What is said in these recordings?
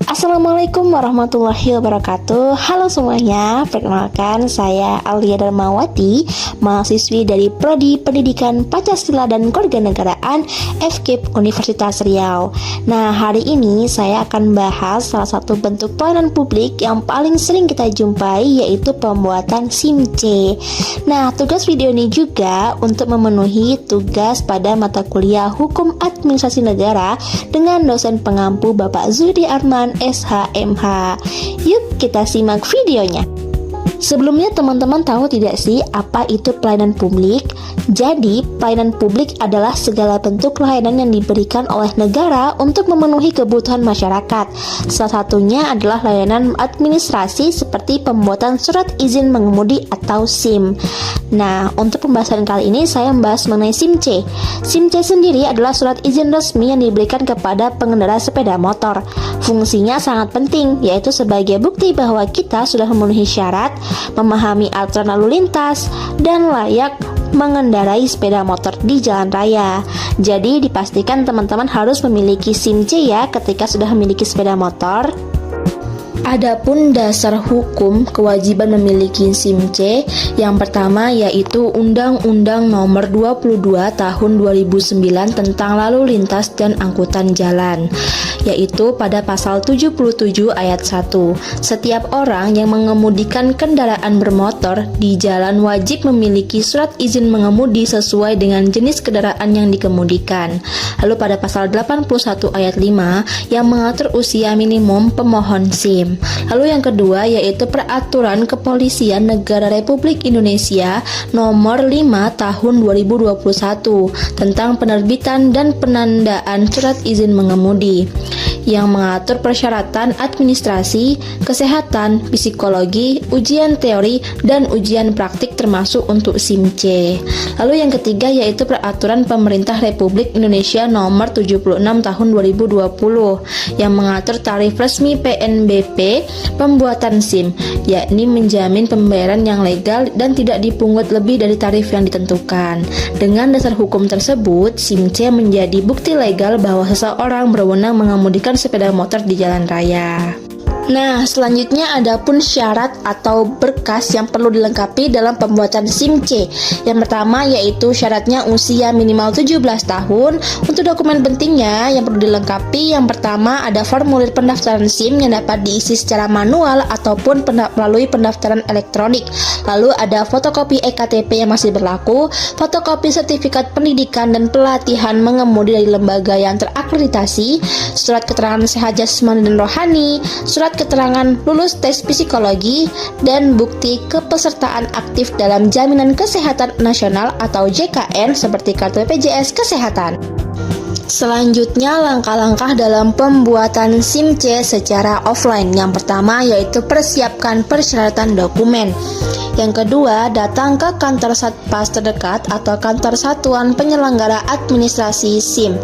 Assalamualaikum warahmatullahi wabarakatuh. Halo semuanya, perkenalkan saya Alia Darmawati, mahasiswi dari Prodi Pendidikan Pancasila dan Kewarganegaraan FKIP Universitas Riau. Nah, hari ini saya akan bahas salah satu bentuk pelayanan publik yang paling sering kita jumpai, yaitu pembuatan SIM C. Nah, tugas video ini juga untuk memenuhi tugas pada mata kuliah Hukum Administrasi Negara dengan dosen pengampu Bapak Zuhdi Arman SHMH. Yuk kita simak videonya. Sebelumnya teman-teman tahu tidak sih apa itu pelayanan publik? Jadi, pelayanan publik adalah segala bentuk layanan yang diberikan oleh negara untuk memenuhi kebutuhan masyarakat. Salah satunya adalah layanan administrasi seperti pembuatan surat izin mengemudi atau SIM. Nah, untuk pembahasan kali ini saya membahas mengenai SIM C. SIM C sendiri adalah surat izin resmi yang diberikan kepada pengendara sepeda motor. Fungsinya sangat penting, yaitu sebagai bukti bahwa kita sudah memenuhi syarat, memahami aturan lalu lintas, dan layak mengendarai sepeda motor di jalan raya. Jadi dipastikan teman-teman harus memiliki SIM C ya ketika sudah memiliki sepeda motor. Adapun dasar hukum kewajiban memiliki SIM C, yang pertama yaitu Undang-Undang Nomor 22 Tahun 2009 tentang Lalu Lintas dan Angkutan Jalan, yaitu pada pasal 77 ayat 1. Setiap orang yang mengemudikan kendaraan bermotor di jalan wajib memiliki surat izin mengemudi sesuai dengan jenis kendaraan yang dikemudikan. Lalu pada pasal 81 ayat 5 yang mengatur usia minimum pemohon SIM. Lalu yang kedua yaitu Peraturan Kepolisian Negara Republik Indonesia Nomor 5 Tahun 2021 tentang penerbitan dan penandaan surat izin mengemudi, yang mengatur persyaratan administrasi, kesehatan, psikologi, ujian teori, dan ujian praktik termasuk untuk SIM C. Lalu yang ketiga yaitu Peraturan Pemerintah Republik Indonesia Nomor 76 Tahun 2020 yang mengatur tarif resmi PNBP pembuatan SIM, yakni menjamin pembayaran yang legal dan tidak dipungut lebih dari tarif yang ditentukan. Dengan dasar hukum tersebut, SIM C menjadi bukti legal bahwa seseorang berwenang mengemudikan sepeda motor di jalan raya. Nah, selanjutnya ada pun syarat atau berkas yang perlu dilengkapi dalam pembuatan SIM C. Yang pertama yaitu syaratnya usia minimal 17 tahun. Untuk dokumen pentingnya yang perlu dilengkapi, yang pertama ada formulir pendaftaran SIM yang dapat diisi secara manual ataupun melalui pendaftaran elektronik. Lalu ada fotokopi EKTP yang masih berlaku, fotokopi sertifikat pendidikan dan pelatihan mengemudi dari lembaga yang terakreditasi, surat keterangan sehat jasmani dan rohani, surat keterangan lulus tes psikologi, dan bukti kepesertaan aktif dalam Jaminan Kesehatan Nasional atau JKN seperti kartu BPJS Kesehatan. Selanjutnya langkah-langkah dalam pembuatan SIM C secara offline. Yang pertama yaitu persiapkan persyaratan dokumen. Yang kedua, datang ke kantor Satpas terdekat atau kantor Satuan Penyelenggara Administrasi SIM.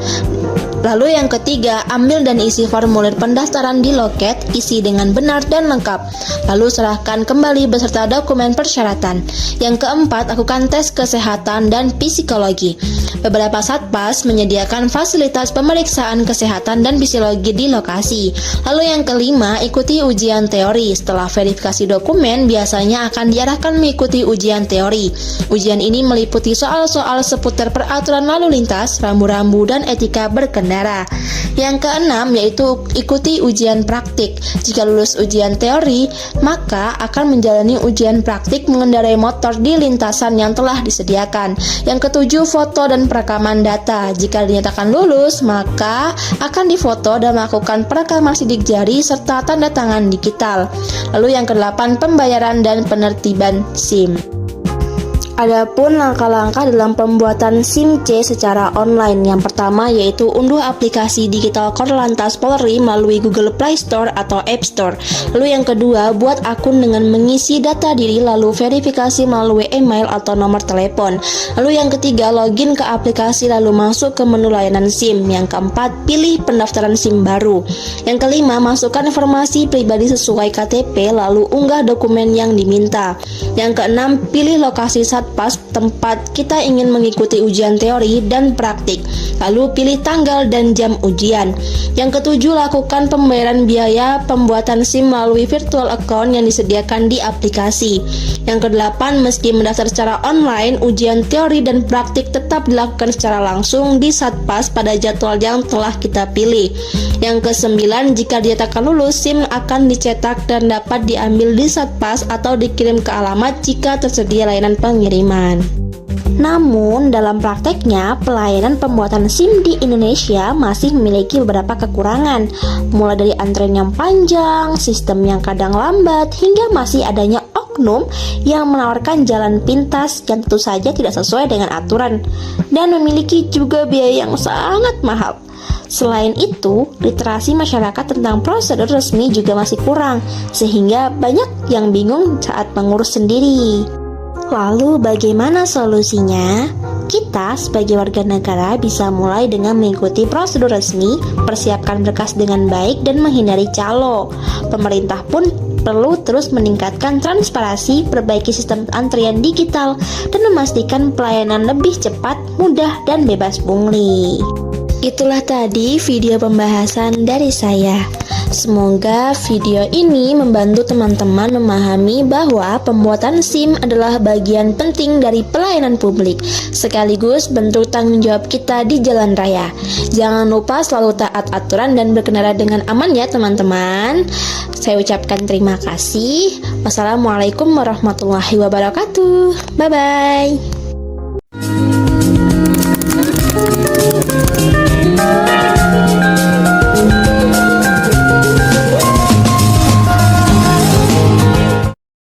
Lalu yang ketiga, ambil dan isi formulir pendaftaran di loket, isi dengan benar dan lengkap. Lalu serahkan kembali beserta dokumen persyaratan. Yang keempat, lakukan tes kesehatan dan psikologi. Beberapa satpas menyediakan fasilitas pemeriksaan kesehatan dan psikologi di lokasi. Lalu yang kelima, ikuti ujian teori. Setelah verifikasi dokumen, biasanya akan diarahkan mengikuti ujian teori. Ujian ini meliputi soal-soal seputar peraturan lalu lintas, rambu-rambu, dan etika berkendara. Yang keenam yaitu ikuti ujian praktik. Jika lulus ujian teori, maka akan menjalani ujian praktik mengendarai motor di lintasan yang telah disediakan. Yang ketujuh, foto dan perekaman data. Jika dinyatakan lulus, maka akan difoto dan melakukan perekaman sidik jari serta tanda tangan digital. Lalu yang kedelapan, pembayaran dan penertiban SIM. Adapun langkah-langkah dalam pembuatan SIM C secara online. Yang pertama yaitu unduh aplikasi digital Korlantas Polri melalui Google Play Store atau App Store. Lalu yang kedua, buat akun dengan mengisi data diri lalu verifikasi melalui email atau nomor telepon. Lalu yang ketiga, login ke aplikasi lalu masuk ke menu layanan SIM. Yang keempat, pilih pendaftaran SIM baru. Yang kelima, masukkan informasi pribadi sesuai KTP lalu unggah dokumen yang diminta. Yang keenam, pilih lokasi Satpas tempat kita ingin mengikuti ujian teori dan praktik. Lalu pilih tanggal dan jam ujian. Yang ketujuh, lakukan pembayaran biaya pembuatan SIM melalui virtual account yang disediakan di aplikasi. Yang kedelapan, meski mendaftar secara online, ujian teori dan praktik tetap dilakukan secara langsung di Satpas pada jadwal yang telah kita pilih. Yang kesembilan, jika dinyatakan lulus, SIM akan dicetak dan dapat diambil di Satpas atau dikirim ke alamat jika tersedia layanan pengiriman. Namun, dalam prakteknya, pelayanan pembuatan SIM di Indonesia masih memiliki beberapa kekurangan, mulai dari antrean yang panjang, sistem yang kadang lambat, hingga masih adanya oknum yang menawarkan jalan pintas yang tentu saja tidak sesuai dengan aturan, dan memiliki juga biaya yang sangat mahal. Selain itu, literasi masyarakat tentang prosedur resmi juga masih kurang, sehingga banyak yang bingung saat mengurus sendiri. Lalu bagaimana solusinya? Kita sebagai warga negara bisa mulai dengan mengikuti prosedur resmi, persiapkan berkas dengan baik, dan menghindari calo. Pemerintah pun perlu terus meningkatkan transparansi, perbaiki sistem antrian digital, dan memastikan pelayanan lebih cepat, mudah, dan bebas pungli. Itulah tadi video pembahasan dari saya. Semoga video ini membantu teman-teman memahami bahwa pembuatan SIM adalah bagian penting dari pelayanan publik, sekaligus bentuk tanggung jawab kita di jalan raya. Jangan lupa selalu taat aturan dan berkendara dengan aman ya teman-teman. Saya ucapkan terima kasih. Wassalamualaikum warahmatullahi wabarakatuh. Bye-bye.